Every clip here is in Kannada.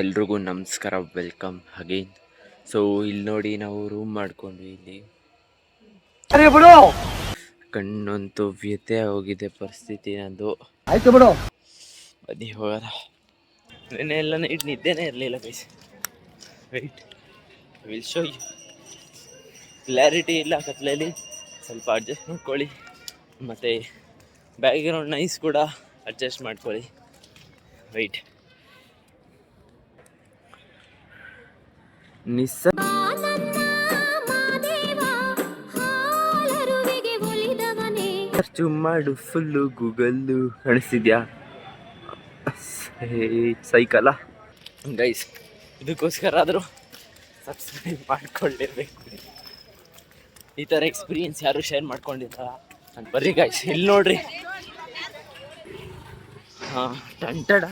ಎಲ್ರಿಗೂ ನಮಸ್ಕಾರ, ವೆಲ್ಕಮ್ ಅಗೈನ್. ಸೊ ಇಲ್ಲಿ ನೋಡಿ, ನಾವು ರೂಮ್ ಮಾಡ್ಕೊಂಡ್ವಿ. ಇಲ್ಲಿ ಕಣ್ಣಂತೂ ವ್ಯಥೆ ಹೋಗಿದೆ ಪರಿಸ್ಥಿತಿ ನಂದು. ಬನ್ನಿ ಹೋಗೋಣ. ನೆನ್ನೆ ಎಲ್ಲ ನೈಟ್ ನಿದ್ದೆನೇ ಇರಲಿಲ್ಲ guys. Wait, will show you. Clarity ಇಲ್ಲ ಕತ್ಲಲ್ಲಿ, ಸ್ವಲ್ಪ ಅಡ್ಜಸ್ಟ್ ಮಾಡ್ಕೊಳ್ಳಿ. ಮತ್ತು ಬ್ಯಾಕ್ಗ್ರೌಂಡ್ ನೈಸ್ ಕೂಡ ಅಡ್ಜಸ್ಟ್ ಮಾಡ್ಕೊಳ್ಳಿ. ವೆಯ್ಟ್. ಸರ್ಚು ಮಾಡು ಫುಲ್ಲು ಗೂಗಲ್ಲು. ಕಾಣಿಸ್ತಿದ್ಯಾ? ಸೈಕಲ್ಲ ಗೈಸ್. ಇದಕ್ಕೋಸ್ಕರ ಆದರೂ ಸಬ್ಸ್ಕ್ರೈಬ್ ಮಾಡ್ಕೊಳ್ಳೇಬೇಕು. ಈ ಥರ ಎಕ್ಸ್ಪೀರಿಯನ್ಸ್ ಯಾರು ಶೇರ್ ಮಾಡ್ಕೊಂಡಿಲ್ಲ. ಬರ್ರಿ ಗೈಸ್, ಇಲ್ಲಿ ನೋಡ್ರಿ. ಹಾಂ, ಟಂಟಡ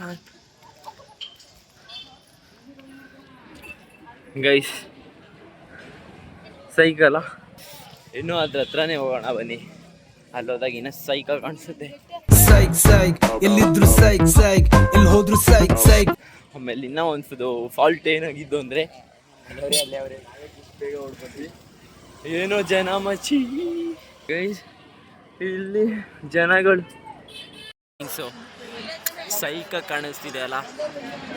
ಗೈಸ್, ಸೈಕಲ್ಲ. ಇನ್ನೂ ಅದ್ರ ಹತ್ರನೇ ಹೋಗೋಣ ಬನ್ನಿ. ಅಲ್ಲೋದಾಗ ಇನ್ನೂ ಸೈಕಲ್ ಕಾಣಿಸುತ್ತೆ. ಆಮೇಲೆ ಇನ್ನೂ ಒಂದು ಫಾಲ್ಟ್ ಏನಾಗಿದ್ದು ಅಂದರೆ, ಏನೋ ಜನ ಮಚ್ಚಿ ಗೈಸ್. ಇಲ್ಲಿ ಜನಗಳು ಸೈಕ ಕಾಣಿಸ್ತಿದೆ ಅಲ್ಲ.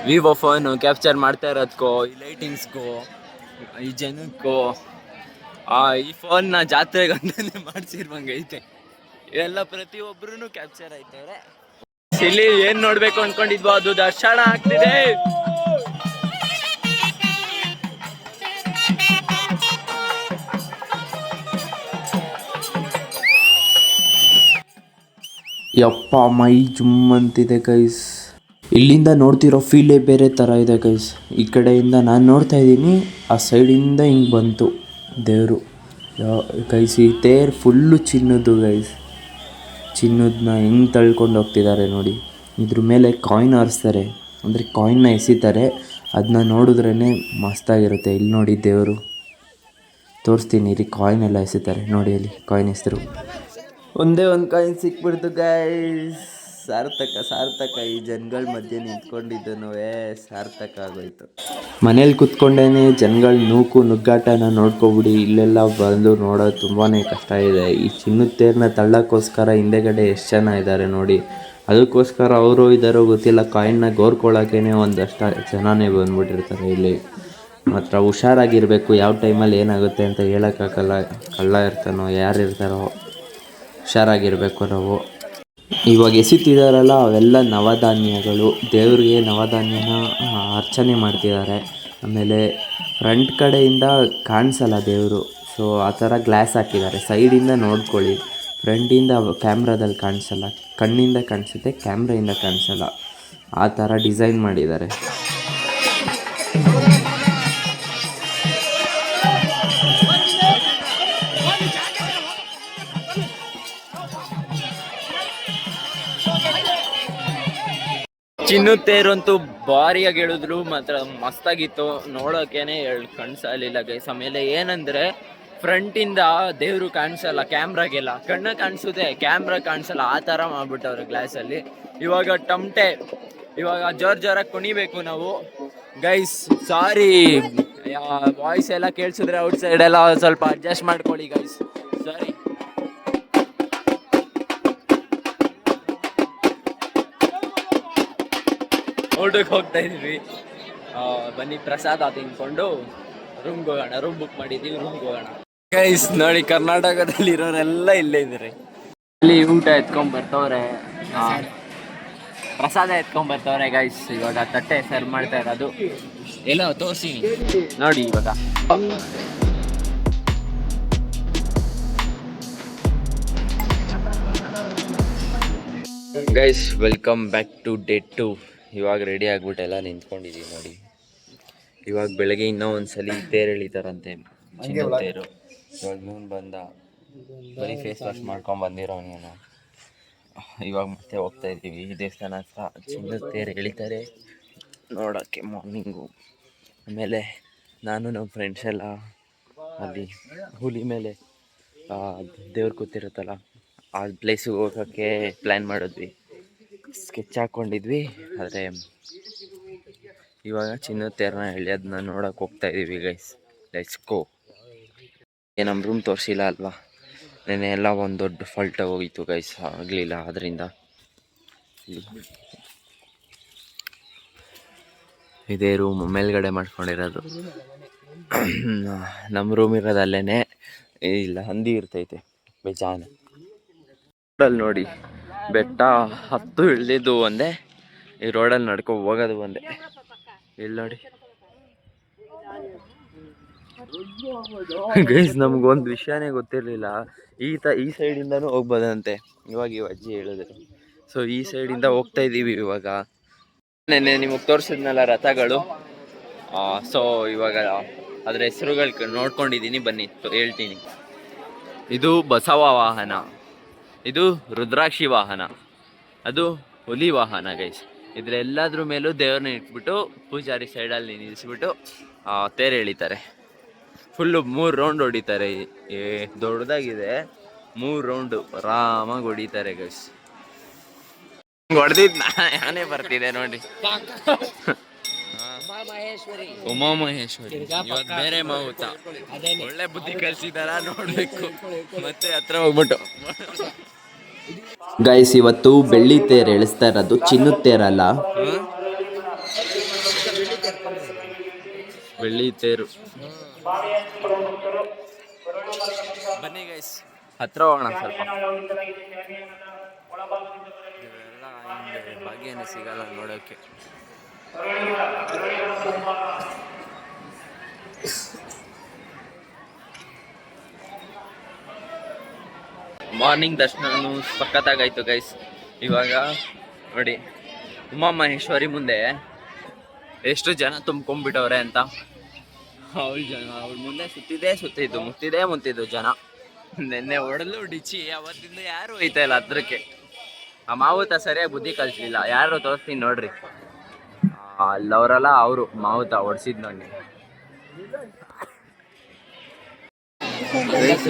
ವಿವೋ ಫೋನು ಕ್ಯಾಪ್ಚರ್ ಮಾಡ್ತಾ ಇರೋದಕ್ಕೋ, ಈ ಲೈಟಿಂಗ್ಸ್ಗೋ, ಈ ಜನಕ್ಕೋ, ಈ ಫೋನ್ನ ಜಾತ್ರೆಗಂತಾನೆ ಮಾಡಿಸಿರುವಂಗೈತೆ. ಇವೆಲ್ಲ ಪ್ರತಿಯೊಬ್ಬರೂ ಕ್ಯಾಪ್ಚರ್ ಆಯ್ತವ್ರೆ. ಇಲ್ಲಿ ಏನ್ ನೋಡ್ಬೇಕು ಅನ್ಕೊಂಡಿದ್ವೋ ಅದು ದರ್ಶನ ಆಗ್ತಿದೆ. ಯಪ್ಪ, ಮೈ ಜುಮ್ ಅಂತಿದೆ ಗೈಸ್. ಇಲ್ಲಿಂದ ನೋಡ್ತಿರೋ ಫೀಲೇ ಬೇರೆ ಥರ ಇದೆ ಗೈಸ್. ಈ ಕಡೆಯಿಂದ ನಾನು ನೋಡ್ತಾ ಇದ್ದೀನಿ, ಆ ಸೈಡಿಂದ ಹಿಂಗೆ ಬಂತು ದೇವರು ಗೈಸ್. ಈ ತೇರ್ ಫುಲ್ಲು ಚಿನ್ನದ್ದು ಗೈಸ್. ಚಿನ್ನದನ್ನ ಹೆಂಗೆ ತಳ್ಕೊಂಡು ಹೋಗ್ತಿದ್ದಾರೆ ನೋಡಿ. ಇದ್ರ ಮೇಲೆ ಕಾಯಿನ್ ಹಾರಿಸ್ತಾರೆ, ಅಂದರೆ ಕಾಯಿನ್ನ ಎಸಿತಾರೆ. ಅದನ್ನ ನೋಡಿದ್ರೇ ಮಸ್ತಾಗಿರುತ್ತೆ. ಇಲ್ಲಿ ನೋಡಿ ದೇವರು, ತೋರಿಸ್ತೀನಿ ರೀ. ಕಾಯಿನ್ ಎಲ್ಲ ಎಸಿತಾರೆ ನೋಡಿ, ಅಲ್ಲಿ ಕಾಯಿನ್ ಎಸರು. ಒಂದೇ ಒಂದು ಕಾಯಿನ್ ಸಿಕ್ಬಿಡ್ತು ಗೈಸ್. ಸಾರ್ಥಕ. ಈ ಜನಗಳ ಮಧ್ಯೆ ನಿಂತ್ಕೊಂಡಿದ್ದನೂ ಸಾರ್ಥಕ ಆಗೋಯ್ತು. ಮನೇಲಿ ಕುತ್ಕೊಂಡೇ ಜನಗಳ ನುಗ್ಗಾಟನ ನೋಡ್ಕೊಬಿಡಿ. ಇಲ್ಲೆಲ್ಲ ಬಂದು ನೋಡೋದು ತುಂಬಾ ಕಷ್ಟ ಇದೆ. ಈ ಚಿನ್ನದ ತೇರನ್ನ ತಳ್ಳೋಕ್ಕೋಸ್ಕರ ಹಿಂದೆಗಡೆ ಎಷ್ಟು ಜನ ಇದ್ದಾರೆ ನೋಡಿ. ಅದಕ್ಕೋಸ್ಕರ ಅವರು ಇದ್ದಾರೋ ಗೊತ್ತಿಲ್ಲ, ಕಾಯಿನ್ನ ಗೋರ್ಕೊಳ್ಳೋಕ್ಕೇ ಒಂದಷ್ಟು ಜನನೇ ಬಂದ್ಬಿಟ್ಟಿರ್ತಾರೆ ಇಲ್ಲಿ. ಮಾತ್ರ ಹುಷಾರಾಗಿರಬೇಕು. ಯಾವ ಟೈಮಲ್ಲಿ ಏನಾಗುತ್ತೆ ಅಂತ ಹೇಳೋಕ್ಕಾಗಲ್ಲ. ಕಳ್ಳ ಇರ್ತಾನೋ ಯಾರು ಇರ್ತಾರೋ, ಹುಷಾರಾಗಿರಬೇಕು ನಾವು. ಇವಾಗ ಎಸಿತಿದ್ದಾರಲ್ಲ, ಅವೆಲ್ಲ ನವಧಾನ್ಯಗಳು. ದೇವ್ರಿಗೆ ನವಧಾನ್ಯನ ಅರ್ಚನೆ ಮಾಡ್ತಿದ್ದಾರೆ. ಆಮೇಲೆ ಫ್ರಂಟ್ ಕಡೆಯಿಂದ ಕಾಣಿಸಲ್ಲ ದೇವರು, ಸೊ ಆ ಥರ ಗ್ಲಾಸ್ ಹಾಕಿದ್ದಾರೆ. ಸೈಡಿಂದ ನೋಡ್ಕೊಳ್ಳಿ, ಫ್ರಂಟಿಂದ ಕ್ಯಾಮ್ರಾದಲ್ಲಿ ಕಾಣಿಸಲ್ಲ, ಕಣ್ಣಿಂದ ಕಾಣಿಸುತ್ತೆ, ಕ್ಯಾಮ್ರಾಯಿಂದ ಕಾಣಿಸಲ್ಲ. ಆ ಥರ ಡಿಸೈನ್ ಮಾಡಿದ್ದಾರೆ. ಚಿನ್ನದ ತೇರಂತೂ ಭಾರಿಯಾಗಿ ಹೇಳಿದ್ರು, ಮಾತ್ರ ಮಸ್ತಾಗಿತ್ತು. ನೋಡೋಕೇನೆ ಕಾಣಿಸಲಿಲ್ಲ ಗೈಸ್. ಆಮೇಲೆ ಏನಂದ್ರೆ, ಫ್ರಂಟಿಂದ ದೇವರು ಕಾಣಿಸಲ್ಲ, ಕ್ಯಾಮ್ರಾಗೆಲ್ಲ ಕಣ್ಣ ಕಾಣಿಸುತ್ತೆ, ಕ್ಯಾಮ್ರಾ ಕಾಣಿಸಲ್ಲ. ಆ ಥರ ಮಾಡ್ಬಿಟ್ಟವ್ರೆ ಗ್ಲಾಸಲ್ಲಿ. ಇವಾಗ ಟಮಟೆ, ಇವಾಗ ಜೋರಾಗಿ ಕುಣಿಬೇಕು ನಾವು ಗೈಸ್. ಸಾರಿ, ವಾಯ್ಸ್ ಎಲ್ಲ ಕೇಳಿಸಿದ್ರೆ ಔಟ್ ಸೈಡ್ ಎಲ್ಲ ಸ್ವಲ್ಪ ಅಡ್ಜಸ್ಟ್ ಮಾಡ್ಕೊಳ್ಳಿ ಗೈಸ್. ಸಾರಿ. ಊಟಕ್ಕೆ ಹೋಗ್ತಾ ಇದೀವಿ. ಬನ್ನಿ ಪ್ರಸಾದ ತಿನ್ಕೊಂಡು ರೂಮ್ಗೆ ಹೋಗೋಣ. ರೂಮ್ ಬುಕ್ ಮಾಡಿದ್ದೀವಿ, ರೂಮ್ಗೆ ಹೋಗೋಣ ಗೈಸ್. ನೋಡಿ, ಕರ್ನಾಟಕದಲ್ಲಿ ಇರೋರೆಲ್ಲ ಇಲ್ಲೇ ಇದ್ದಾರೆ. ಇಲ್ಲಿ ಊಟ ಎತ್ಕೊಂಡ್ಬರ್ತವ್ರೆ, ಪ್ರಸಾದ ಎತ್ಕೊಂಡ್ಬರ್ತವ್ರೆ ಗೈಸ್. ಇವಾಗ ತಟ್ಟೆ ಸರ್ವ್ ಮಾಡ್ತಾ ಇರೋದು ಎಲ್ಲ ತೋರಿಸಿ ನೋಡಿ. ಇವಾಗ guys, welcome back to day 2. ಇವಾಗ ರೆಡಿ ಆಗ್ಬಿಟ್ಟೆಲ್ಲ ನಿಂತ್ಕೊಂಡಿದ್ದೀವಿ ನೋಡಿ. ಇವಾಗ ಬೆಳಗ್ಗೆ ಇನ್ನೂ ಒಂದ್ಸಲಿ ತೇರು ಎಳಿತಾರಂತೆ, ಚಿನ್ನದ ತೇರು. ಇವಾಗ ಇವನು ಬಂದ, ಬರೀ ಫೇಸ್ ವಾಶ್ ಮಾಡ್ಕೊಂಡು ಬಂದಿರೋ ನೀನು. ಇವಾಗ ಮತ್ತೆ ಹೋಗ್ತಾ ಇದ್ದೀವಿ ದೇವಸ್ಥಾನ ಹತ್ರ. ಚಿನ್ನದ ತೇರು ಎಳಿತಾರೆ ನೋಡೋಕ್ಕೆ ಮಾರ್ನಿಂಗು. ಆಮೇಲೆ ನಾನು ನಮ್ಮ ಫ್ರೆಂಡ್ಸ್ ಎಲ್ಲ ಅಲ್ಲಿ ಹುಲಿ ಮೇಲೆ ದೇವ್ರು ಕೂತಿರುತ್ತಲ್ಲ ಆ ಪ್ಲೇಸಿಗೆ ಹೋಗೋಕ್ಕೆ ಪ್ಲ್ಯಾನ್ ಮಾಡಿದ್ವಿ, ಸ್ಕೆಚ್ ಹಾಕ್ಕೊಂಡಿದ್ವಿ. ಆದರೆ ಇವಾಗ ಚಿನ್ನದ ತೇರನ್ನ ಎಳೆಯೋದನ್ನ ನೋಡೋಕೆ ಹೋಗ್ತಾ ಇದ್ದೀವಿ ಗೈಸ್. Let's go. ನಮ್ಮ ರೂಮ್ ತೋರಿಸಿಲ್ಲ ಅಲ್ವಾ, ನೆನ್ನೆ ಎಲ್ಲ ಒಂದು ದೊಡ್ಡ ಫಾಲ್ಟ್ ಹೋಗಿತ್ತು ಗೈಸ್, ಆಗಲಿಲ್ಲ. ಅದರಿಂದ ಇದೇ ರೂಮ್ ಮೇಲ್ಗಡೆ ಮಾಡ್ಕೊಂಡಿರೋದು. ನಮ್ಮ ರೂಮ್ ಇರೋದು ಅಲ್ಲೇ. ಇಲ್ಲ ಹಂದಿ ಇರ್ತೈತೆ ಬೇಜಾನ. ರೋಡಲ್ಲಿ ನೋಡಿ, ಬೆಟ್ಟ ಹತ್ತು ಇಳಿದಿದ್ದು ಒಂದೇ, ಈ ರೋಡಲ್ಲಿ ನಡ್ಕೊ ಹೋಗೋದು ಒಂದೇ. ಇಲ್ಲಿ ನೋಡಿ ಗೈಸ್, ನಮ್ಗೊಂದು ವಿಷಯನೇ ಗೊತ್ತಿರಲಿಲ್ಲ. ಈ ಸೈಡಿಂದನೂ ಹೋಗ್ಬೋದಂತೆ. ಇವಾಗ ಅಜ್ಜಿ ಹೇಳಿದ್ರು. ಸೊ ಈ ಸೈಡಿಂದ ಹೋಗ್ತಾ ಇದ್ದೀವಿ ಇವಾಗ. ನೆನ್ನೆ ನಿಮಗೆ ತೋರಿಸಿದ್ನಲ್ಲ ರಥಗಳು. ಸೊ ಇವಾಗ ಅದರ ಹೆಸರುಗಳು ನೋಡ್ಕೊಂಡಿದ್ದೀನಿ, ಬನ್ನಿ ಹೇಳ್ತೀನಿ. ಇದು ಬಸವ ವಾಹನ, ಇದು ರುದ್ರಾಕ್ಷಿ ವಾಹನ, ಅದು ಹುಲಿ ವಾಹನ ಗೈಸ್. ಇದ್ರೆಲ್ಲದ್ರ ಮೇಲೂ ದೇವ್ರನ್ನ ಇಟ್ಬಿಟ್ಟು ಪೂಜಾರಿ ಸೈಡಲ್ಲಿ ನಿಲ್ಲಿಸ್ಬಿಟ್ಟು ತೇರು ಎಳಿತಾರೆ. ಫುಲ್ಲು 3 ರೌಂಡ್ ಹೊಡಿತಾರೆ. ದೊಡ್ಡದಾಗಿದೆ, 3 ರೌಂಡು ಆರಾಮಾಗಿ ಹೊಡಿತಾರೆ ಗೈಸ್. ಹೊಡೆದಿದ್ದು ನಾನೇ ಬರ್ತಿದೆ ನೋಡಿ. ಉಮಾಮಹೇಶ್ವರಿ ಇವತ್ತು ಬೇರೆ ಮಾವುತ, ಒಳ್ಳೆ ಬುದ್ಧಿ ಕಲಿಸಿದಾರ ನೋಡ್ಬೇಕು. ಮತ್ತೆ ಹತ್ರ ಹೋಗ್ಬಿಟ್ಟು ಗೈಸ್, ಇವತ್ತು ಬೆಳ್ಳಿ ತೇರು ಎಳಿಸ್ತಾ ಇರೋದು, ಚಿನ್ನದ ತೇರಲ್ಲ. ಬೆಳ್ಳಿ ತೇರು. ಬನ್ನಿ ಗೈಸ್, ಹತ್ರ ಹೋಗೋಣ ಸ್ವಲ್ಪ. ಇವೆಲ್ಲ ಭಾಗ್ಯನೇ ಸಿಗಲ್ಲ ನೋಡೋಕ್ಕೆ. ಮಾರ್ನಿಂಗ್ ದರ್ಶನ ಸಖತ್ತಾಗಾಯ್ತು ಗೈಸ್. ಇವಾಗ ನೋಡಿ, ಉಮಾಮಹೇಶ್ವರಿ ಮುಂದೆ ಎಷ್ಟು ಜನ ತುಂಬ್ಕೊಂಡ್ಬಿಟ್ಟವ್ರೆ ಅಂತ. ಅವಳ ಮುಂದೆ ಮುತ್ತಿದ್ದು ಜನ. ನೆನ್ನೆ ಹೊಡೆದು ಡಿಚ್ಚಿ, ಅವತ್ತಿಂದ ಯಾರು ಹೋಯ್ತಾ ಇಲ್ಲ ಹತ್ರಕ್ಕೆ. ಆ ಮಾವುತ ಸರಿಯಾಗಿ ಬುದ್ಧಿ ಕಲಿಸ್ಲಿಲ್ಲ. ಯಾರು ತೋರಿಸ್ತೀನಿ ನೋಡ್ರಿ, ಅಲ್ಲವರಲ್ಲ ಅವರು ಮಾವುತ ಹೊಡ್ಸಿದ್ ನೋಡಿ.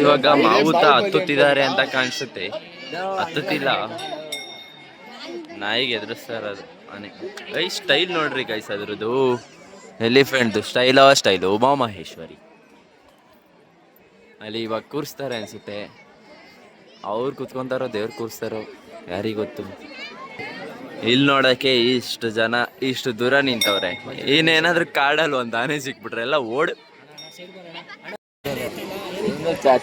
ಇವಾಗ ಮಾವುತ ಹತ್ತುತ್ತಿದ್ದಾರೆ ಅಂತ ಕಾಣಿಸುತ್ತೆ, ಹತ್ತುತ್ತಿಲ್ಲ. ನಾಯಿಗೆ ಎದುರಿಸ್ತಾ ಇರೋದು ಆನೆ. ಸ್ಟೈಲ್ ನೋಡ್ರಿ ಗೈಸ್ ಅದ್ರದ್ದು, ಎಲಿಫೆಂಟ್ ಸ್ಟೈಲು. ಉಮಾಮಹೇಶ್ವರಿ ಅಲ್ಲಿ ಇವಾಗ ಕೂರಿಸ್ತಾರೆ ಅನ್ಸುತ್ತೆ. ಅವ್ರು ಕುತ್ಕೊಂತಾರೋ ದೇವ್ರು ಕೂರಿಸ್ತಾರೋ ಯಾರಿಗೊತ್ತು. ಇಲ್ಲಿ ನೋಡಕ್ಕೆ ಇಷ್ಟು ಜನ ಇಷ್ಟು ದೂರ ನಿಂತವ್ರೆ. ಇನ್ನೇನಾದ್ರೂ ಕಾಡಲ್ಲಿ ಒಂದು ಆನೆ ಸಿಕ್ಬಿಟ್ರೆ ಎಲ್ಲ ಓಡ್.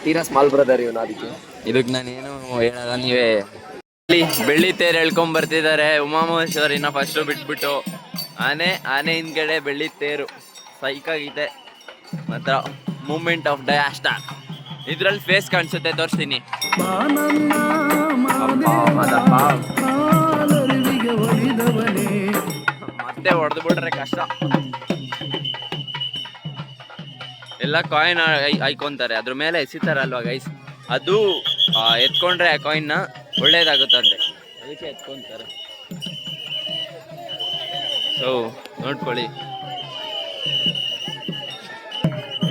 ತೀರಾ ಸ್ಮಾಲ್ ಬ್ರದರ್ ಇವನು, ಅದಕ್ಕೆ ಇದಕ್ಕೆ ನಾನೇನು ಹೇಳಲ್ಲ, ನೀವೇ. ಬೆಳ್ಳಿ ತೇರು ಎಳ್ಕೊಂಡ್ ಬರ್ತಿದ್ದಾರೆ ಉಮಾಮಹೇಶ್ವರಿನ ಫಸ್ಟ್ ಬಿಟ್ಬಿಟ್ಟು. ಆನೆ ಹಿಂದ್ಗಡೆ ಬೆಳ್ಳಿ ತೇರು ಸೈಕಾಗಿದೆ ಮಾತ್ರ. ಮೂಮೆಂಟ್ ಆಫ್ ಡಯಾಸ್ಟಾರ್ ಇದ್ರಲ್ಲಿ ಫೇಸ್ ಕಾಣಿಸುತ್ತೆ, ತೋರಿಸ್ತೀನಿ. ಮತ್ತೆ ಹೊಡೆದು ಬಿಟ್ರೆ ಕಷ್ಟ. ಎಲ್ಲ ಕಾಯಿನ್ ಹಾಯ್ಕೊಂತಾರೆ, ಅದ್ರ ಮೇಲೆ ಎಸಿತಾರಲ್ವಾ ಗೈಸ್, ಅದು ಎತ್ಕೊಂಡ್ರೆ ಆ ಕಾಯಿನ್ನ ಒಳ್ಳೇದಾಗುತ್ತಂತೆ, ಅದಕ್ಕೆ ಎತ್ಕೊಂತಾರೆ. ಸೊ ನೋಡ್ಕೊಳ್ಳಿ.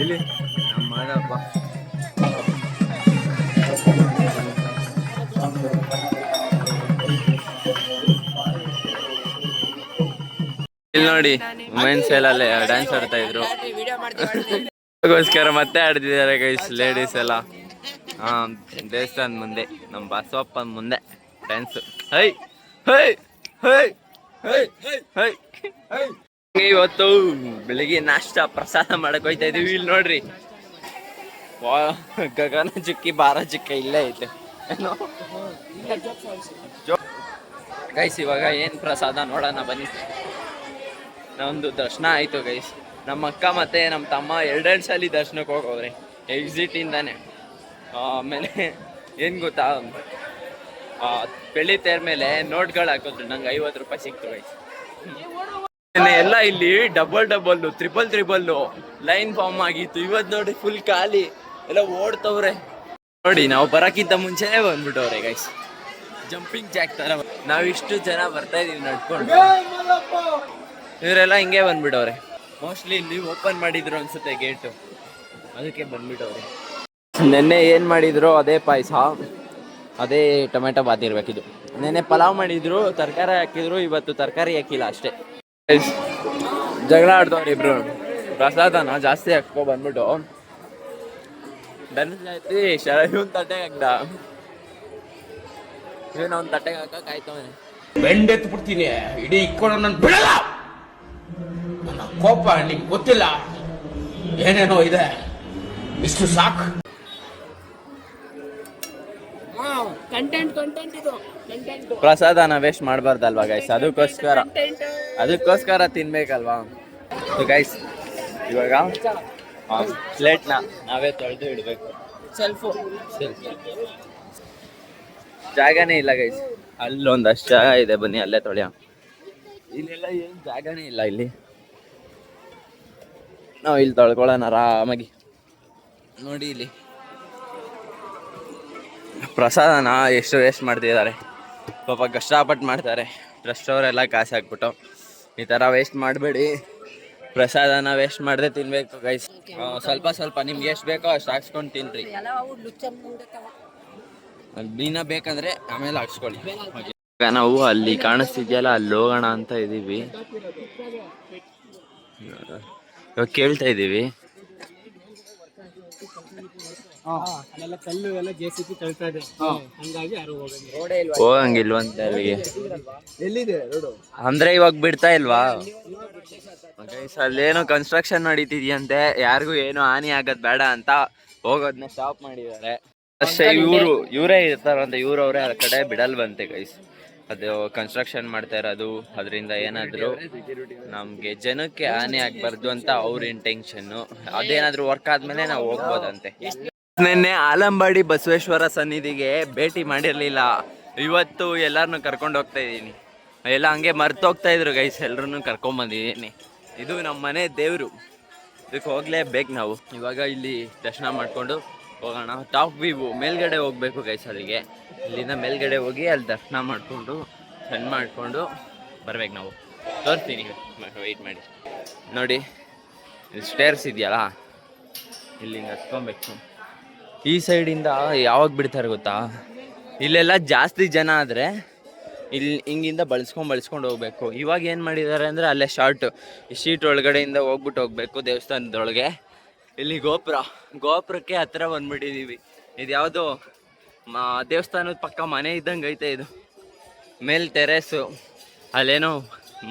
ಇಲ್ಲಿ ನಮ್ಮ ಮಾಡಪ್ಪ ಇಲ್ಲಿ ನೋಡಿ, ವುಮೆನ್ಸ್ ಎಲ್ಲ ಡ್ಯಾನ್ಸ್ ಆಡ್ತಾ ಇದ್ರು. ಅದಕ್ಕೋಸ್ಕರ ಮತ್ತೆ ಆಡ್ತಿದ್ದಾರೆ ಗೈಸ್ ಲೇಡೀಸ್ ಎಲ್ಲ. ದೇವಸ್ಥಾನದ ಮುಂದೆ, ನಮ್ಮ ಬಸವಪ್ಪನ ಮುಂದೆ dance. High high high high high. ಇವತ್ತು ಬೆಳಿಗ್ಗೆ ನಾಷ್ಟ ಪ್ರಸಾದ ಮಾಡಕ್ ಹೋಯ್ತಾ ಇದೀವಿ. ಇಲ್ಲಿ ನೋಡ್ರಿ, ಗಗನ ಚುಕ್ಕಿ ಬಾರ ಚುಕ್ಕ ಇಲ್ಲೇ ಐತೆ ಗೈಸ್. ಇವಾಗ ಏನ್ ಪ್ರಸಾದ ನೋಡೋಣ ಬನ್ನಿ. ನಮ್ದು ದರ್ಶನ ಆಯ್ತು ಗೈಸ್. ನಮ್ಮ ಅಕ್ಕ ಮತ್ತೆ ನಮ್ಮ ತಮ್ಮ 2 ಸಲ ದರ್ಶನಕ್ಕೆ ಹೋಗೋವ್ರೆ ಎಕ್ಸಿಟ್ ಇಂದಾನೆ. ಆಮೇಲೆ ಏನ್ ಗೊತ್ತಾ, ಬೆಳ್ಳಿ ತೇರ್ ಮೇಲೆ ನೋಟ್ಗಳು ಹಾಕಿದ್ರು, ನಂಗೆ 50 ರೂಪಾಯಿ ಸಿಕ್ತು ಗೈಸ್. ಎಲ್ಲ ಇಲ್ಲಿ ಡಬಲ್ ತ್ರಿಬಲ್ ಲೈನ್ ಫಾರ್ಮ್ ಆಗಿತ್ತು. ಇವತ್ತು ನೋಡಿ ಫುಲ್ ಖಾಲಿ, ಎಲ್ಲ ಓಡ್ತವ್ರೆ ನೋಡಿ. ನಾವು ಬರಕ್ಕಿಂತ ಮುಂಚೆನೆ ಬಂದ್ಬಿಟ್ಟವ್ರೆ ಗೈಸ್, ಜಂಪಿಂಗ್ ಜಾಕ್ ತರ. ನಾವಿಷ್ಟು ಜನ ಬರ್ತಾ ಇದೀವಿ ನಡ್ಕೊಂಡು, ಇವರೆಲ್ಲ ಹಿಂಗೆ ಬಂದ್ಬಿಟ್ಟವ್ರೆ. ಮೋಸ್ಟ್ಲಿ ಇಲ್ಲಿ ಓಪನ್ ಮಾಡಿದ್ರು ಅನ್ಸುತ್ತೆ ಗೇಟು, ಅದಕ್ಕೆ ಬಂದ್ಬಿಟ್ಟವ್ರೆ. ನೆನ್ನೆ ಏನ್ ಮಾಡಿದ್ರು ಅದೇ ಪಾಯಸ. ಅದೇ ಟೊಮೆಟೊ ಬಾತ್ ಇರ್ಬೇಕಿದು. ನೆನ್ನೆ ಪಲಾವ್ ಮಾಡಿದ್ರು, ತರಕಾರಿ ಹಾಕಿದ್ರು, ಇವತ್ತು ತರಕಾರಿ ಹಾಕಿಲ್ಲ ಅಷ್ಟೇ. ಜಗಳ ಆಡ್ದವ್ರು ಇಬ್ರು. ಪ್ರಸಾದನ ಜಾಸ್ತಿ ಹಾಕೋ ಬಂದ್ಬಿಟ್ಟು ಜಾಸ್ತಿ ಇವನ್ ತಟ್ಟೆಗೆ ಹಾಕ್ದ, ಇವನ್ ಅವ್ನ ತಟ್ಟೆಗೆ ಹಾಕಕ್ ಆಯ್ತವನೆ. ಬೆಂಡೆತ್ತು ಬಿಡ್ತೀನಿ, ಇಡೀ ಇಕ್ಕೊಂಡು ನನ್ನ ಬಿಡಲ್ಲ. ನನ್ನ ಕೋಪ ನಿಂಗೆ ಗೊತ್ತಿಲ್ಲ, ಏನೇನೋ ಇದೆ, ಇಷ್ಟು ಸಾಕು. ಪ್ರಸಾದನ ವೇಸ್ಟ್ ಮಾಡಬಾರ್ದಲ್ವಾ ಗೈಸ್, ಅದಕ್ಕೋಸ್ಕರ ತಿನ್ಬೇಕಲ್ವಾ ಗೈಸ್. ಇವಾಗ ಪ್ಲೇಟ್ನ ನಾವೇ ತೊಳೆದು ಇಡಬೇಕು. ಜಾಗನೇ ಇಲ್ಲ ಗೈಸ್, ಅಲ್ಲೊಂದಷ್ಟು ಜಾಗ ಇದೆ, ಬನ್ನಿ ಅಲ್ಲೇ ತೊಳೆಯ. ಇಲ್ಲೆಲ್ಲ ಏನು ಜಾಗನೇ ಇಲ್ಲ ಇಲ್ಲಿ, ನಾವು ಇಲ್ಲಿ ತೊಳ್ಕೊಳ್ಳೋಣ ಆರಾಮಾಗಿ. ನೋಡಿ ಇಲ್ಲಿ ಪ್ರಸಾದನ ಎಷ್ಟು ವೇಸ್ಟ್ ಮಾಡ್ತಿದ್ದಾರೆ ಪಾಪ, ಕಷ್ಟಪಟ್ಟು ಮಾಡ್ತಾರೆ ಟ್ರಸ್ಟ್ ಅವರೆಲ್ಲ ಕಾಸು ಹಾಕ್ಬಿಟ್ಟು. ಈ ಥರ ವೇಸ್ಟ್ ಮಾಡಬೇಡಿ, ಪ್ರಸಾದನ ವೇಸ್ಟ್ ಮಾಡದೆ ತಿನ್ಬೇಕು ಗೈಸ್. ಸ್ವಲ್ಪ ಸ್ವಲ್ಪ ನಿಮ್ಗೆ ಎಷ್ಟು ಬೇಕೋ ಅಷ್ಟು ಹಾಕ್ಸ್ಕೊಂಡು ತಿನ್ರಿ. ಮೀನ ಬೇಕಂದ್ರೆ ಆಮೇಲೆ ಹಾಕ್ಸ್ಕೊಳ್ಳಿ. ಈಗ ನಾವು ಅಲ್ಲಿ ಕಾಣಿಸ್ತಿದ್ಯಲ್ಲ, ಅಲ್ಲಿ ಹೋಗೋಣ ಅಂತ ಇದ್ದೀವಿ. ಇವಾಗ ಕೇಳ್ತಾ ಇದ್ದೀವಿ. ಹೋಗಂಗಿಲ್ವಂತೆ ಅಲ್ಲಿಗೆ, ಅಂದ್ರೆ ಇವಾಗ ಬಿಡ್ತಾ ಇಲ್ವಾ ಗೈಸ್? ಅಲ್ಲೇನೋ ಕನ್ಸ್ಟ್ರಕ್ಷನ್ ನಡೀತಿದ್ಯಂತೆ, ಯಾರಿಗೂ ಏನು ಹಾನಿ ಆಗದ್ ಬೇಡ ಅಂತ ಹೋಗೋದನ್ನ ಸ್ಟಾಪ್ ಮಾಡಿದ್ದಾರೆ ಅಷ್ಟೇ. ಇವರೇ ಇರ್ತಾರಂತೆ, ಇವ್ರವ್ರೆ ಆ ಕಡೆ ಬಿಡಲ್ ಬಂತೆ ಗೈಸ್. ಅದು ಕನ್ಸ್ಟ್ರಕ್ಷನ್ ಮಾಡ್ತಾ ಇರೋದು, ಅದರಿಂದ ಏನಾದ್ರು ನಮ್ಗೆ ಜನಕ್ಕೆ ಹಾನಿ ಆಗ್ಬಾರ್ದು ಅಂತ ಅವ್ರ ಇಂಟೆನ್ಷನ್ನು. ಅದೇನಾದ್ರು ವರ್ಕ್ ಆದ್ಮೇಲೆ ನಾವು ಹೋಗ್ಬೋದಂತೆ. ನಿನ್ನೆ ಆಲಂಬಾಡಿ ಬಸವೇಶ್ವರ ಸನ್ನಿಧಿಗೆ ಭೇಟಿ ಮಾಡಿರ್ಲಿಲ್ಲ, ಇವತ್ತು ಎಲ್ಲಾರನ್ನು ಕರ್ಕೊಂಡು ಹೋಗ್ತಾ ಇದ್ದೀನಿ. ಎಲ್ಲ ಹಂಗೆ ಮರ್ತೋಗ್ತಾ ಇದ್ರು ಗೈಸ್, ಎಲ್ರನ್ನೂ ಕರ್ಕೊಂಬಂದಿದ್ದೀನಿ. ಇದು ನಮ್ಮ ಮನೆ ದೇವರು, ಇದಕ್ಕೆ ಹೋಗ್ಲೇಬೇಕು ನಾವು. ಇವಾಗ ಇಲ್ಲಿ ದರ್ಶನ ಮಾಡಿಕೊಂಡು ಹೋಗೋಣ. ಟಾಪ್ ವ್ಯೂ ಮೇಲ್ಗಡೆ ಹೋಗ್ಬೇಕು ಗೈಸ್, ಅಲ್ಲಿಗೆ. ಇಲ್ಲಿಂದ ಮೇಲ್ಗಡೆ ಹೋಗಿ ಅಲ್ಲಿ ದರ್ಶನ ಮಾಡಿಕೊಂಡು ಸಣ್ಣ ಮಾಡಿಕೊಂಡು ಬರ್ಬೇಕು ನಾವು. ತೋರಿಸ್ತೀನಿ, ವೆಯ್ಟ್ ಮಾಡಿ. ನೋಡಿ ಇಲ್ಲಿ ಸ್ಟೇರ್ಸ್ ಇದೆಯಲ್ಲ, ಇಲ್ಲಿಂದ ಹತ್ಕೊಬೇಕು. ಈ ಸೈಡಿಂದ ಯಾವಾಗ ಬಿಡ್ತಾರೆ ಗೊತ್ತಾ, ಇಲ್ಲೆಲ್ಲ ಜಾಸ್ತಿ ಜನ ಆದರೆ ಇಲ್ಲಿ ಹಿಂಗಿಂದ ಬಳಸ್ಕೊಂಡು ಹೋಗ್ಬೇಕು. ಇವಾಗ ಏನು ಮಾಡಿದ್ದಾರೆ ಅಂದರೆ ಅಲ್ಲೇ ಶಾರ್ಟ್ ಈ ಶೀಟ್ ಒಳಗಡೆಯಿಂದ ಹೋಗ್ಬೇಕು ದೇವಸ್ಥಾನದೊಳಗೆ. ಇಲ್ಲಿ ಗೋಪುರಕ್ಕೆ ಹತ್ರ ಬಂದ್ಬಿಟ್ಟಿದ್ದೀವಿ. ಇದು ಯಾವುದೋ ದೇವಸ್ಥಾನದ ಪಕ್ಕ ಮನೆ ಇದ್ದಂಗೆ ಐತೆ ಇದು. ಮೇಲ್ ಟೆರೇಸು, ಅಲ್ಲೇನೋ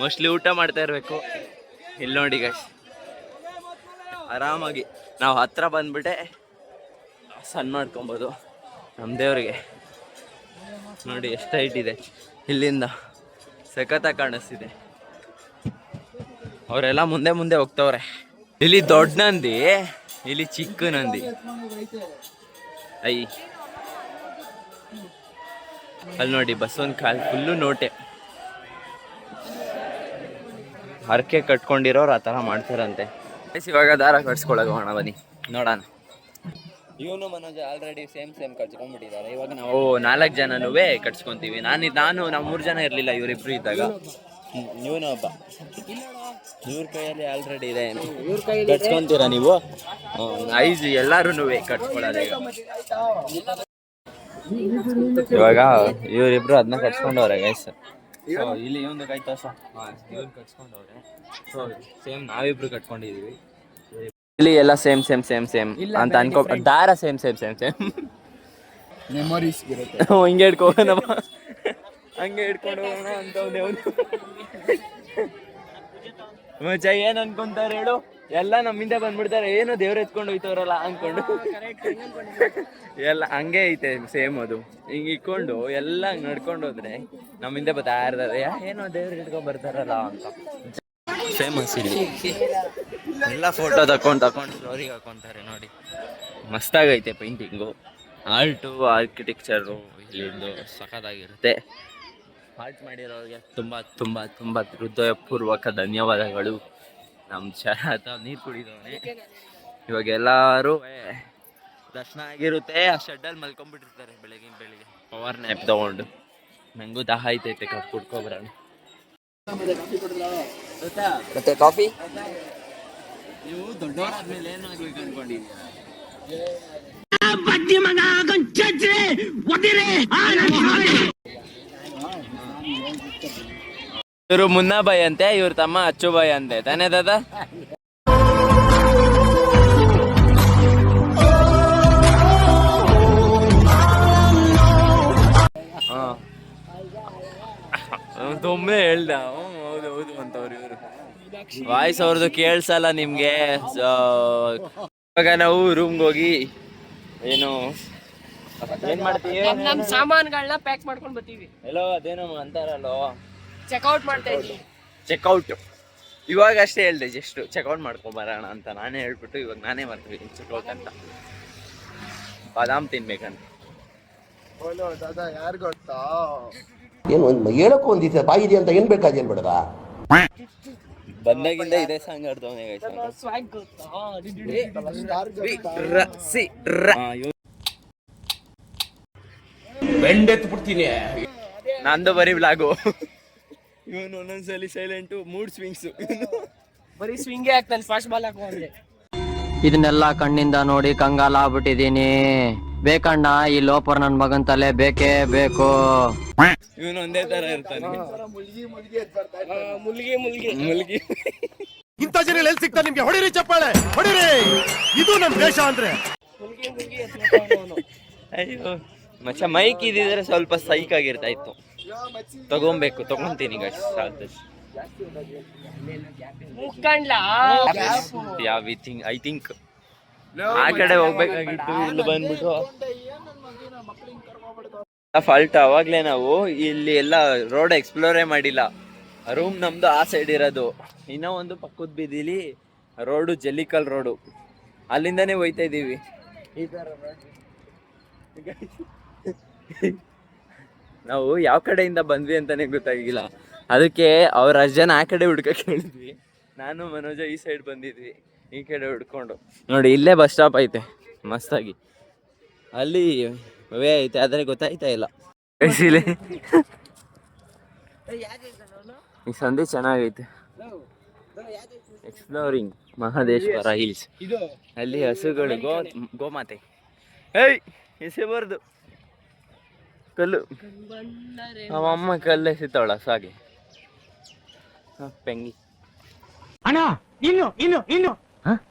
ಮೋಸ್ಟ್ಲಿ ಊಟ ಮಾಡ್ತಾ ಇರಬೇಕು. ಇಲ್ಲಿ ನೋಡಿ ಗೈಸ್, ಆರಾಮಾಗಿ ನಾವು ಹತ್ರ ಬಂದ್ಬಿಟ್ಟೆ ಸಣ್ಣ ಮಾಡ್ಕೊಬೋದು ನಮ್ಮ ದೇವ್ರಿಗೆ. ನೋಡಿ ಎಷ್ಟು ಹೈಟ್ ಇದೆ, ಇಲ್ಲಿಂದ ಸಖತ್ತಾಗಿ ಕಾಣಿಸ್ತಿದೆ. ಅವರೆಲ್ಲ ಮುಂದೆ ಹೋಗ್ತವ್ರೆ. ಇಲ್ಲಿ ದೊಡ್ಡ ನಂದಿ, ಇಲ್ಲಿ ಚಿಕ್ಕ ನಂದಿ. ಅಲ್ಲಿ ನೋಡಿ ಬಸವನ್ ಕಾಲ್ ಫುಲ್ಲು ನೋಟೆ. ಹರಕೆ ಕಟ್ಕೊಂಡಿರೋರು ಆ ಥರ ಮಾಡ್ತಾರಂತೆ. ಇವಾಗ ದಾರ ಕಟ್ಸ್ಕೊಳಗ ಹೋಗೋಣ ಬನ್ನಿ, ನೋಡೋಣ. ಇವನು ಮನೋಜ್ ಆಲ್ರೆಡಿ ಸೇಮ್ ಕಟ್ಸ್ಕೊಂಡ್ಬಿಟ್ಟಿದ್ದಾರೆ. ಇವಾಗ ನಾವು 4 ಜನನೂ ಕಟ್ಸ್ಕೊಂತೀವಿ. ನಾನು ನಾವು 3 ಜನ ಇರಲಿಲ್ಲ, ಇವರಿಬ್ರು ಇದ್ದಾಗ. ಇವನು ಒಬ್ಬ, ಇವ್ರ ಕೈಯಲ್ಲಿ ಆಲ್ರೆಡಿ ಇದೆ. ಕಟ್ಸ್ಕೊಂತೀರಾ ನೀವು? 5 ಎಲ್ಲರೂ ಕಟ್ಸ್ಕೊಳ್ಳೋದು. ಇವಾಗ ಇವರಿಬ್ರು ಅದನ್ನ ಕಟ್ಸ್ಕೊಂಡವ್ರೆ ಗೈಸ್. ಇಲ್ಲಿ ಇವೊಂದು ಕೈ ತೋರ್ಸ, ಇವ್ರು ಕಟ್ಸ್ಕೊಂಡವ್ರೆ. ಸೊ ಸೇಮ್ ನಾವಿಬ್ರು ಕಟ್ಕೊಂಡಿದೀವಿ. ಇಲ್ಲಿ ಎಲ್ಲ ಸೇಮ್ ಅಂತ ಅನ್ಕೋ. ದಾರ ಸೇಮ್ ಮೆಮೊರೀಸ್ ಇರುತ್ತೆ. ಹಿಂಗೆ ಹಿಡ್ಕೋಣ, ಹಂಗೆ ಹಿಡ್ಕೊಂಡು ಹೋಗೋಣ ಅಂತವ್ನೆ ಅವನು. ಮಚ್ಚ ಏನ್ ಅನ್ಕೊಂತಾರೆ ಹೇಳು, ಎಲ್ಲ ನಮ್ಮಿಂದ ಬಂದ್ಬಿಡ್ತಾರೆ. ಏನು ದೇವ್ರ ಎತ್ಕೊಂಡು ಹೋಯ್ತವ್ರಲ್ಲ ಅನ್ಕೊಂಡು ಎಲ್ಲ ಹಂಗೆ ಐತೆ ಸೇಮ್. ಅದು ಹಿಂಗೆ ಇಟ್ಕೊಂಡು ಎಲ್ಲ ನಡ್ಕೊಂಡು ಹೋದ್ರೆ ನಮ್ಮಿಂದ ಬರ್ತಾ ಇರ್ತಾರೆ. ಏನೋ ದೇವ್ರ ಇಟ್ಕೊಂಡ್ ಬರ್ತಾರಲ್ಲ ಅಂತ ಫೇಮಸ್ ಇಲ್ಲಿ. ಎಲ್ಲ ಫೋಟೋ ತಕೊಂಡು ಸ್ಟೋರಿಗೆ ಹಾಕೊಂತಾರೆ. ನೋಡಿ ಮಸ್ತಾಗೈತೆ ಪೇಂಟಿಂಗು, ಆರ್ಟು, ಆರ್ಕಿಟೆಕ್ಚರು ಇಲ್ಲಿಂದು ಸಖತ್ತಾಗಿರುತ್ತೆ. ಆರ್ಟ್ ಮಾಡಿರೋರಿಗೆ ತುಂಬ ಹೃದಯಪೂರ್ವಕ ಧನ್ಯವಾದಗಳು. ನಮ್ಮ ಶರತ ನೀರು ಕುಡಿದವನೇ. ಇವಾಗ ಎಲ್ಲರೂ ದರ್ಶನ ಆಗಿರುತ್ತೆ, ಆ ಶೆಡ್ಡಲ್ಲಿ ಮಲ್ಕೊಂಡ್ಬಿಟ್ಟಿರ್ತಾರೆ ಬೆಳಿಗ್ಗೆ ಪವರ್ ನ್ಯಾಪ್ ತಗೊಂಡು. ನಂಗೂ ದಾಹ ಐತೈತೆ, ಕಪ್ ಕುಡ್ಕೊಬರೋಣ. ಮತ್ತೆ ಕಾಫಿ? ನೀವು ದೊಡ್ಡವರಾದ್ಮೇಲೆ ಏನಾಗ್ಬೇಕು ಅನ್ಕೊಂಡಿದ್ದೀರಾ? ಇವರು ಮುನ್ನಾ ಬಾಯ್ ಅಂತೆ, ಇವ್ರ ತಮ್ಮ ಅಚ್ಚು ಬಾಯ್ ಅಂತೆ, ತಾನೇ ದಾದಾ? ತುಂಬಾ ಹೇಳ್ದ, ಹೌದು ಹೌದು ಅಂತವ್ರು ಇವರು. ವಾಯ್ಸ್ ಅವ್ರದ್ದು ಕೇಳ್ಸಲ್ಲ ನಿಮ್ಗೆ. ಇವಾಗ ನಾವು ರೂಮ್ಗೆ ಹೋಗಿ ಏನ್ ಮಾಡ್ತೀವಿ, ನಮ್ ಸಾಮಾನುಗಳನ್ನ ಪ್ಯಾಕ್ ಮಾಡ್ಕೊಂಡ್ ಬರ್ತೀವಿ. ಎಲ್ಲೋ ಅದೇನೋ ಅಂತಾರಲ್ಲೋ, ಚೆಕ್ಔಟ್ ಮಾಡ್ತಾ ಇದೀವಿ. ಚೆಕ್ಔಟ್. ಇವಾಗ ಅಷ್ಟೇ ಹೇಳ್ದೆ, ಜಸ್ಟ್ ಚೆಕ್ಔಟ್ ಮಾಡ್ಕೊಂಬರೋಣ ಅಂತ ನಾನೇ ಹೇಳ್ಬಿಟ್ಟು ಇವಾಗ ನಾನೇ ಮಾಡ್ತೀವಿ ಚೆಕ್ಔಟ್ ಅಂತ. ಬಾದಾಮ್ ತಿನ್ಬೇಕಂತ. ಏನು ಹೇಳಕ್ಕೂ ಒಂದಿದೆ ಬಾಯಿದೆ ಅಂತ ಏನ್ ಬೇಕಾದೇನ್ ಬೇಡದ. ಬಂದಾಗಿಂದ ಇದೇ ಸಾಂಗ್ ಆಡ್ತವನೇ. ಸ್ವಾಗ್ ಗೊತ್ತಾ? ಬೆಂಡೆತ್ತು ಬಿಡ್ತೀನಿ. ನಂದು ಬರೀ ಬ್ಲಾಗು. ಇವನು ಒಂದೊಂದ್ಸಲಿ ಸೈಲೆಂಟು, ಮೂಡ್ ಸ್ವಿಂಗ್ಸ್. ಬರೀ ಸ್ವಿಂಗೇ ಆಗ್ತಾನೆ, ಫಾಸ್ಟ್ ಬಾಲ್ ಹಾಕೊಂಡ್ರೆ. ಇದನ್ನೆಲ್ಲ ಕಣ್ಣಿಂದ ನೋಡಿ ಕಂಗಾಲ ಆಗ್ಬಿಟ್ಟಿದೀನಿ. ಬೇಕಣ್ಣ, ಈ ಲೋಪರ್ ನನ್ ಮಗನ್ ತಲೆ ಬೇಕೇ ಬೇಕು. ಇವನು ಒಂದೇ ತರ ಇರ್ತಾನೆ. ಮುಲ್ಗಿ ಇಂಥ ಜನ ಎಲ್ಲಿ ಸಿಗ್ತಾರೆ ನಿಮ್ಗೆ? ಹೊಡಿರಿ ಚಪ್ಪಾಳೆ, ಹೊಡಿರಿ. ಇದು ನಮ್ ದೇಶ ಅಂದ್ರೆ. ಅಯ್ಯೋ ಮಚ್ಚ, ಮೈಕ್ ಇದ್ದಿದ್ರೆ ಸ್ವಲ್ಪ ಸೈಕ್ ಆಗಿರ್ತಾ ಇತ್ತು. ತಗೊಂತೀನಿ ಗೈಸ್. ಐ ಥಿಂಕ್ ಆ ಕಡೆ ಹೋಗ್ಬೇಕಾಗಿತ್ತು, ಇಲ್ಲಿ ಬಂದ್ಬಿಟ್ಟು ಫಾಲ್ಟ್. ಅವಾಗ್ಲೇ ನಾವು ಇಲ್ಲಿ ಎಲ್ಲ ರೋಡ್ ಎಕ್ಸ್ಪ್ಲೋರೇ ಮಾಡಿಲ್ಲ. ರೂಮ್ ನಮ್ದು ಆ ಸೈಡ್ ಇರೋದು, ಇನ್ನೂ ಒಂದು ಪಕ್ಕದ ಬೀದಿಲಿ ರೋಡು, ಜಲ್ಲಿಕಲ್ ರೋಡು, ಅಲ್ಲಿಂದಾನೇ ಹೋಯ್ತಾ ಇದ್ದೀವಿ. ಈ ಥರ ನಾವು ಯಾವ ಕಡೆಯಿಂದ ಬಂದ್ವಿ ಅಂತಾನೆ ಗೊತ್ತಾಗಿಲ್ಲ. ಅದಕ್ಕೆ ಅವ್ರ ಜನ ಆ ಕಡೆ ಹುಡ್ಕಕ್ಕೆ ಹೇಳಿದ್ವಿ, ನಾನು ಮನೋಜ ಈ ಸೈಡ್ ಬಂದಿದ್ವಿ, ಈ ಕಡೆ ಹುಡ್ಕೊಂಡು. ನೋಡಿ ಇಲ್ಲೇ ಬಸ್ ಸ್ಟಾಪ್ ಐತೆ ಮಸ್ತಾಗಿ, ಅಲ್ಲಿ ವೇ ಐತೆ, ಆದರೆ ಗೊತ್ತಾಯ್ತಾ ಇಲ್ಲ. ಈ ಸಂಧಿ ಚೆನ್ನಾಗೈತೆ. Exploring Mahadeshwara hills. ಅಲ್ಲಿ ಹಸುಗಳು, ಗೋಮಾತೆ. ಏಯ್ ಎಸೆಬಾರ್ದು ಕಲ್ಲು. ಅವಮ್ಮ ಕಲ್ಲು ಎಸಿತಾವಳ ಸಾಗೆ. ಪೆಂಗಿ ಅಣ್ಣ, ಇನ್ನು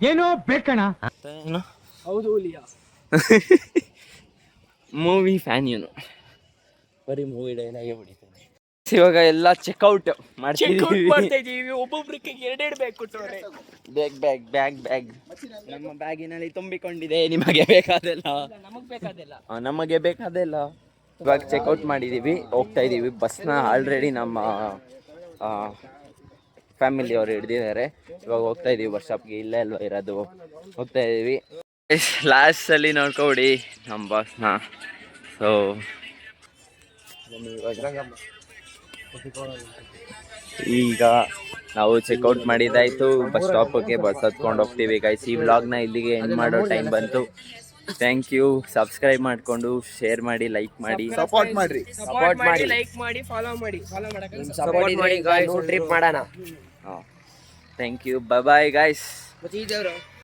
ಏನೋ ಬೇಕಣ್ಣ. ಏನು? ಹೌದು, ಮೂವಿ ಫ್ಯಾನ್ ಇವನು, ಬರೀ ಮೂವಿ ಡೈಲಾಗೆ ಹೊಡಿತಾನೆ. ಇವಾಗ ಎಲ್ಲ ಚೆಕ್ಔಟ್ ಮಾಡ್ತಾ ಇದೀವಿ. ಒಬ್ಬೊಬ್ರಿಗೆ ಎರಡೆರಡು ಬ್ಯಾಗ್ ಕೊಟ್ಟವ್ರೆ. ಬ್ಯಾಗ್ ನಮ್ಮ ಬ್ಯಾಗಿನಲ್ಲಿ ತುಂಬಿಕೊಂಡಿದೆ. ನಿಮಗೆ ಬೇಕಾದೆಲ್ಲ ನಮಗೆ ಬೇಕಾದೆಲ್ಲ. ಇವಾಗ ಚೆಕ್ಔಟ್ ಮಾಡಿದ್ದೀವಿ, ಹೋಗ್ತಾ ಇದ್ದೀವಿ. ಬಸ್ನ ಆಲ್ರೆಡಿ ನಮ್ಮ ಫ್ಯಾಮಿಲಿ ಅವರು ಹಿಡ್ದಿದ್ದಾರೆ. ಇವಾಗ ಹೋಗ್ತಾ ಇದ್ದೀವಿ ಬಸ್ ಸ್ಟಾಪ್ಗೆ. ಇಲ್ಲೇ ಅಲ್ವಾ ಇರೋದು, ಹೋಗ್ತಾ ಇದ್ದೀವಿ. ಲಾಸ್ಟಲ್ಲಿ ನೋಡ್ಕೊಬಿಡಿ ನಮ್ಮ ಬಸ್ನ. ಸೊ ಈಗ ನಾವು ಚೆಕ್ಔಟ್ ಮಾಡಿದ್ದಾಯ್ತು. ಬಸ್ ಸ್ಟಾಪ್ಗೆ ಬಸ್ ಹತ್ಕೊಂಡು ಹೋಗ್ತೀವಿ ಗೈಸ್. ಈ ವ್ಲಾಗ್ನ ಇಲ್ಲಿಗೆ ಎಂಡ್ ಮಾಡೋ ಟೈಮ್ ಬಂತು. Thank you. ಸಬ್ಸ್ಕ್ರೈಬ್ ಮಾಡಿಕೊಂಡು ಶೇರ್ ಮಾಡಿ, ಲೈಕ್ ಮಾಡಿ, ಸಪೋರ್ಟ್ ಮಾಡಿ, ಲೈಕ್ ಮಾಡಿ, ಫಾಲೋ ಮಾಡಿ. ಸಪೋರ್ಟ್ ಮಾಡಿ ಗಾಯ್ಸ್, ಟ್ರಿಪ್ ಮಾಡೋಣ. Thank you. Bye guys.